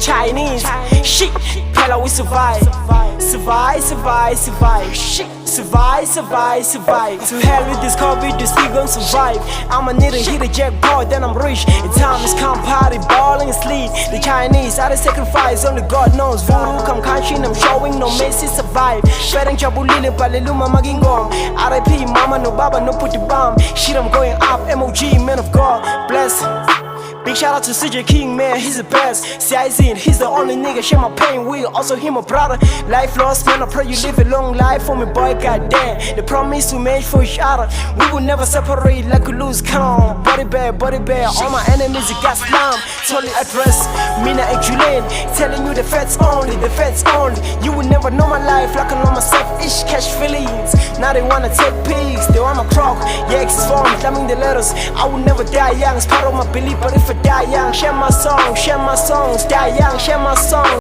Chinese. Shit, Pella, we survive. Survive, survive, survive. Shit, survive, survive, survive. To hell with this COVID, this we gon' survive. I'ma need to hit a jackpot, then I'm rich. And time is come party, balling and sleep. The Chinese, I sacrifice, only God knows. Voodoo, come country, I'm showing no mercy, survive. Shredding Chabulili, Paliluma, Magingom. RIP, mama, no baba, no put the bomb. Shit, I'm going up, MOG, man of God, bless. Big shout out to CJ King, man, he's the best. CIZ, he's the only nigga, share my pain with. Also him, my brother. Life lost, man, I pray you live a long life for me, boy, goddamn. The promise we made for each other, we will never separate like a loose cannon. Body bag, all my enemies, it got slammed. Totally address, Mina and Julian, telling you the facts only, the facts only. You will never know my life like I know myself, ish, catch feelings. Now they wanna take pics, they want my crock. Yeah, it's form, climbing the letters. I will never die young, it's part of my belief, but if I die young, share my songs, die young, share my songs.